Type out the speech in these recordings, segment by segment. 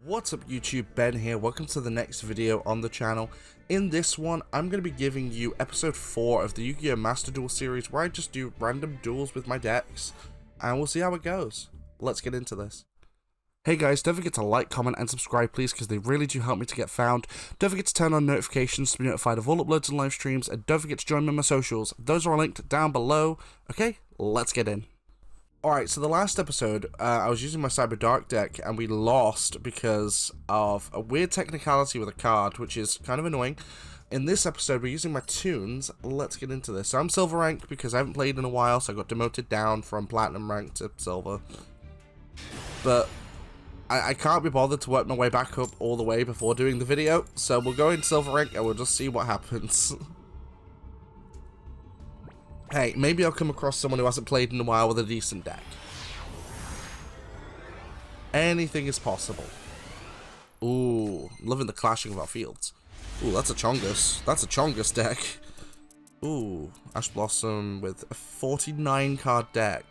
What's up YouTube, Ben here, welcome to the next video on the channel. In this one, I'm going to be giving you episode 4 of the Yu-Gi-Oh! Master Duel series where I just do random duels with my decks, and we'll see how it goes. Let's get into this. Hey guys, don't forget to like, comment, and subscribe please, because they really do help me to get found. Don't forget to turn on notifications to be notified of all uploads and live streams, and don't forget to join me on my socials. Those are all linked down below. Okay, let's get in. Alright, so the last episode, I was using my Cyber Dark deck, and we lost because of a weird technicality with a card, which is kind of annoying. In this episode, we're using my tunes. Let's get into this. So I'm Silver rank because I haven't played in a while, so I got demoted down from Platinum rank to Silver. But I can't be bothered to work my way back up all the way before doing the video, so we'll go in Silver rank and we'll just see what happens. Hey, maybe I'll come across someone who hasn't played in a while with a decent deck. Anything is possible. Ooh, loving the clashing of our fields. Ooh, that's a Chongus. That's a Chongus deck. Ooh, Ash Blossom with a 49 card deck.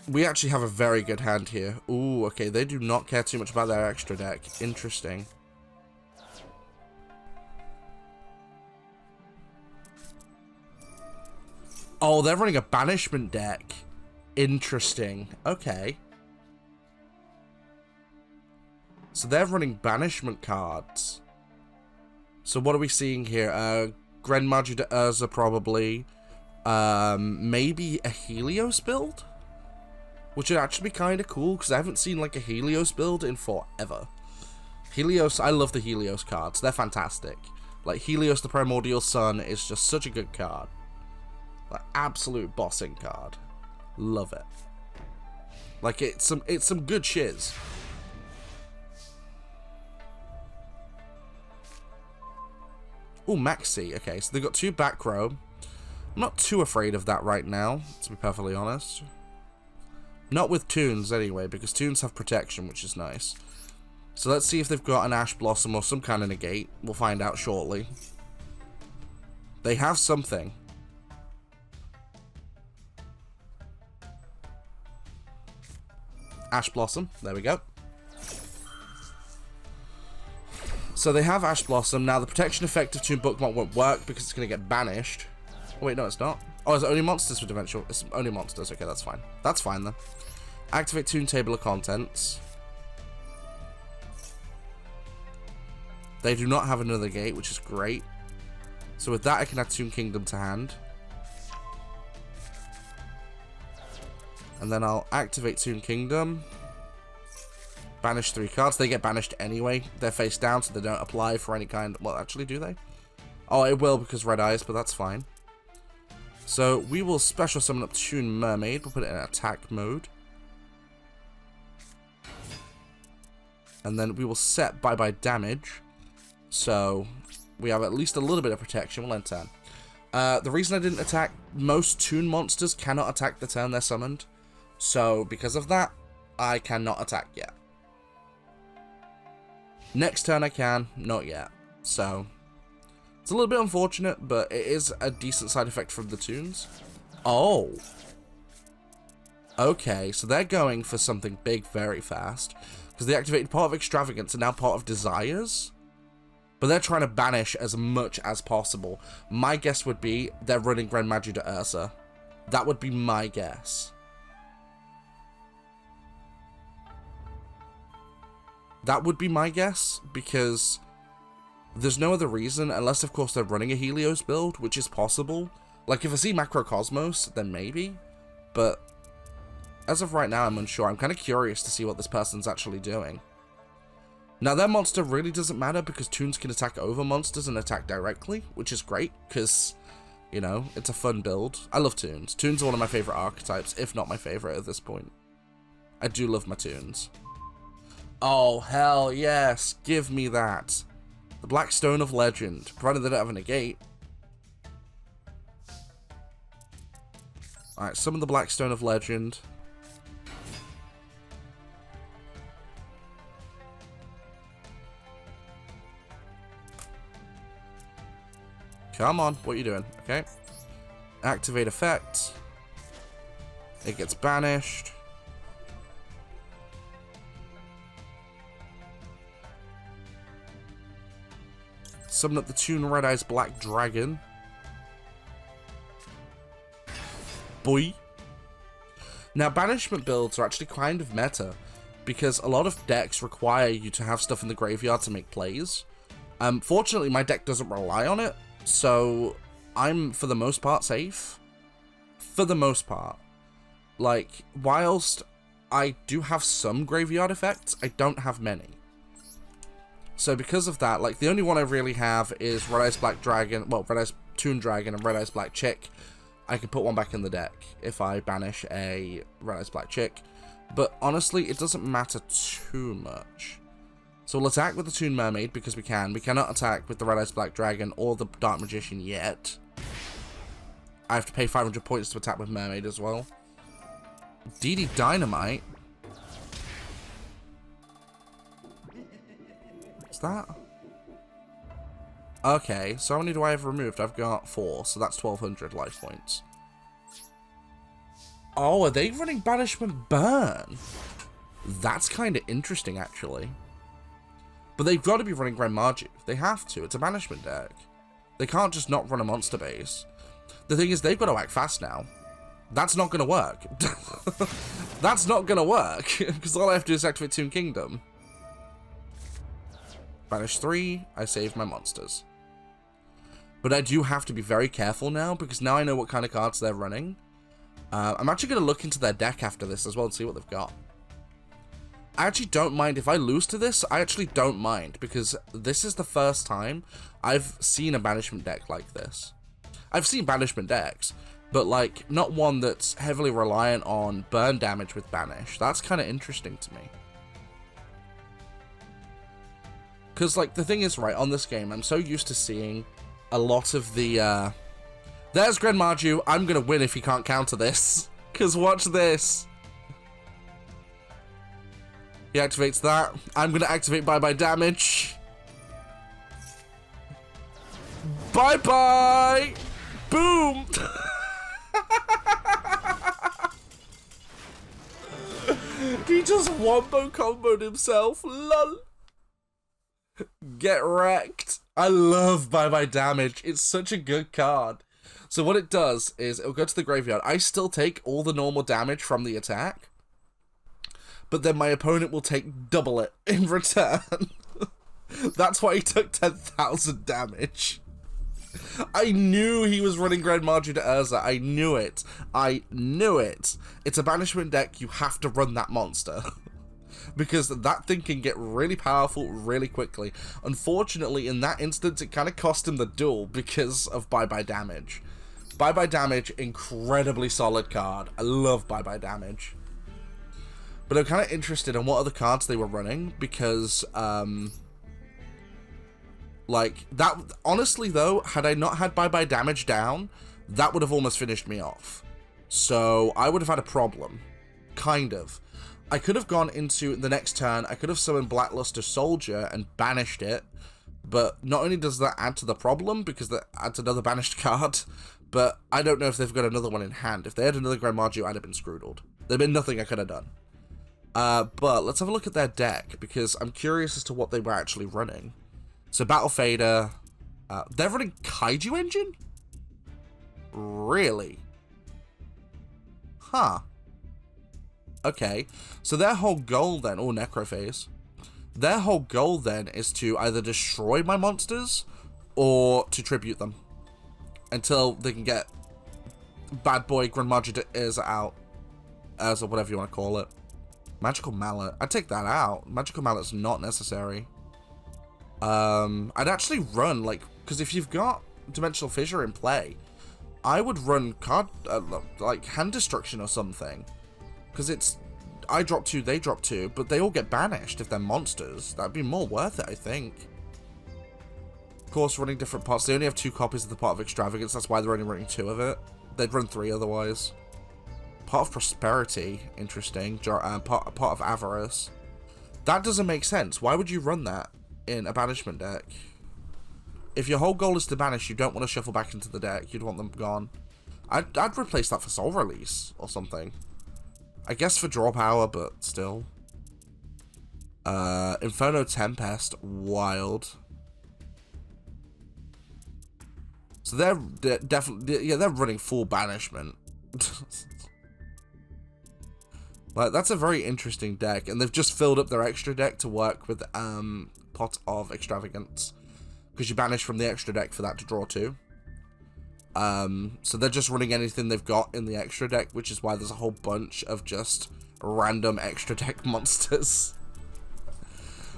We actually have a very good hand here. Ooh, okay, they do not care too much about their extra deck. Interesting. Oh, they're running a banishment deck. Interesting. Okay. So they're running banishment cards. So what are we seeing here? Grenmagi de Urza probably. Maybe a Helios build? Which would actually be kind of cool, because I haven't seen like a Helios build in forever. Helios, I love the Helios cards. They're fantastic. Like Helios the Primordial Sun is just such a good card. Absolute bossing card. Love it. Like it's some good shiz. Ooh, Maxi. Okay, so they've got 2 back row. I'm not too afraid of that right now, to be perfectly honest. Not with tunes anyway, because tunes have protection, which is nice. So let's see if they've got an Ash Blossom or some kind of negate. We'll find out shortly. They have something. Ash Blossom, there we go. So they have Ash Blossom. Now the protection effect of Toon Bookmark won't work because it's going to get banished. Oh wait, no it's not. Oh, is it only monsters for Dimensional? It's only monsters, okay, that's fine. That's fine then. Activate Toon Table of Contents. They do not have another gate, which is great. So with that I can add Toon Kingdom to hand. And then I'll activate Toon Kingdom. Banish 3 cards. They get banished anyway. They're face down, so they don't apply for any kind... Well, actually, do they? Oh, it will because Red Eyes, but that's fine. So, we will special summon up Toon Mermaid. We'll put it in attack mode. And then we will set bye-bye damage. So, we have at least a little bit of protection. We'll end turn. The reason I didn't attack... Most Toon monsters cannot attack the turn they're summoned. So, because of that, I cannot attack yet. Next turn I can, not yet. So, it's a little bit unfortunate, but it is a decent side effect from the tunes. Oh. Okay, so they're going for something big very fast. Because they activated part of Extravagance and now part of Desires. But they're trying to banish as much as possible. My guess would be they're running Grenmagi de Urza. That would be my guess. That would be my guess, because there's no other reason, unless of course they're running a Helios build, which is possible. Like if I see Macrocosmos, then maybe, but as of right now I'm unsure. I'm kind of curious to see what this person's actually doing. Now their monster really doesn't matter, because tunes can attack over monsters and attack directly, which is great, because, you know, it's a fun build. I love tunes. Tunes are one of my favorite archetypes, if not my favorite at this point. I do love my tunes. Oh, hell yes. Give me that. The Black Stone of Legend. Provided they don't have a negate. Alright, summon the Black Stone of Legend. Come on, what are you doing? Okay. Activate effect. It gets banished. Summon up the Toon Red Eyes Black Dragon. Boy. Now, banishment builds are actually kind of meta, because a lot of decks require you to have stuff in the graveyard to make plays. Fortunately, my deck doesn't rely on it, so I'm, for the most part, safe. For the most part. Like, whilst I do have some graveyard effects, I don't have many. So because of that, like, the only one I really have is Red Eyes Black Dragon, well, Red Eyes Toon Dragon and Red Eyes Black Chick. I can put one back in the deck if I banish a Red Eyes Black Chick. But honestly, it doesn't matter too much. So we'll attack with the Toon Mermaid because we can. We cannot attack with the Red Eyes Black Dragon or the Dark Magician yet. I have to pay 500 points to attack with Mermaid as well. DD Dynamite. What's that? Okay, so how many do I have removed? I've got 4, so that's 1200 life points. Oh, are they running Banishment Burn? That's kind of interesting, actually. But they've got to be running Grand Marju. They have to. It's a banishment deck. They can't just not run a monster base. The thing is, they've got to act fast now. That's not going to work. That's not going to work, because all I have to do is activate Toon Kingdom. Banish 3, I save my monsters. But I do have to be very careful now, because now I know what kind of cards they're running. I'm actually going to look into their deck after this as well and see what they've got. I actually don't mind. If I lose to this, I actually don't mind, because this is the first time I've seen a banishment deck like this. I've seen banishment decks, but like not one that's heavily reliant on burn damage with banish. That's kind of interesting to me. Because like the thing is, right, on this game, I'm so used to seeing a lot of the, there's Grand Marju. I'm going to win if he can't counter this. Because watch this. He activates that. I'm going to activate bye-bye damage. Bye-bye! Boom! He just wombo comboed himself. Lol. Get wrecked. I love bye-bye damage. It's such a good card. So what it does is it'll go to the graveyard. I still take all the normal damage from the attack, but then my opponent will take double it in return. That's why he took 10,000 damage. I knew he was running Grand Marju to Urza. I knew it. I knew it. It's a banishment deck. You have to run that monster. Because that thing can get really powerful really quickly. Unfortunately, in that instance, it kind of cost him the duel because of bye-bye damage. Bye-bye damage, incredibly solid card. I love bye-bye damage. But I'm kind of interested in what other cards they were running, because, like, that, honestly though, had I not had bye-bye damage down, that would have almost finished me off. So, I would have had a problem. Kind of. I could have gone into the next turn, I could have summoned Blackluster Soldier and banished it, but not only does that add to the problem, because that adds another banished card, but I don't know if they've got another one in hand. If they had another Grand Marju, I'd have been screwed. There'd been nothing I could have done. But let's have a look at their deck, because I'm curious as to what they were actually running. So Battle Fader, they're running Kaiju Engine? Really? Huh. Okay, so their whole goal then, or Necrophase, their whole goal then is to either destroy my monsters or to tribute them until they can get Bad Boy Grand Marju to Urza out, or whatever you want to call it. Magical Mallet, I'd take that out. Magical Mallet's not necessary. I'd actually run, like, because if you've got Dimensional Fissure in play, I would run card, like, Hand Destruction or something. Because it's, I drop 2, they drop 2, but they all get banished if they're monsters. That'd be more worth it, I think. Of course, running different pots. They only have 2 copies of the Pot of Extravagance. That's why they're only running 2 of it. They'd run 3 otherwise. Pot of Prosperity. Interesting. Pot of Avarice. That doesn't make sense. Why would you run that in a banishment deck? If your whole goal is to banish, you don't want to shuffle back into the deck. You'd want them gone. I'd replace that for Soul Release or something. I guess for draw power, but still. Inferno Tempest, wild. So they're definitely, yeah, they're running full banishment. Like, that's a very interesting deck, and they've just filled up their extra deck to work with Pot of Extravagance, because you banish from the extra deck for that to draw 2. So they're just running anything they've got in the extra deck, which is why there's a whole bunch of just random extra deck monsters.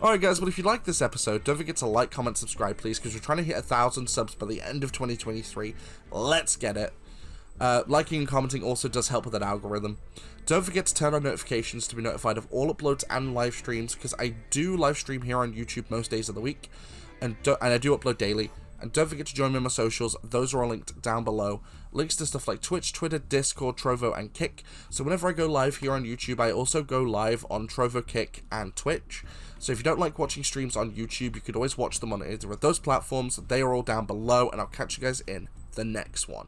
Alright guys, well if you like this episode, don't forget to like, comment, subscribe please, because we're trying to hit 1,000 subs by the end of 2023. Let's get it. Liking and commenting also does help with that algorithm. Don't forget to turn on notifications to be notified of all uploads and live streams, because I do live stream here on YouTube most days of the week, and I do upload daily. And don't forget to join me on my socials, those are all linked down below. Links to stuff like Twitch, Twitter, Discord, Trovo, and Kick. So whenever I go live here on YouTube, I also go live on Trovo, Kick, and Twitch. So if you don't like watching streams on YouTube, you could always watch them on either of those platforms. They are all down below, and I'll catch you guys in the next one.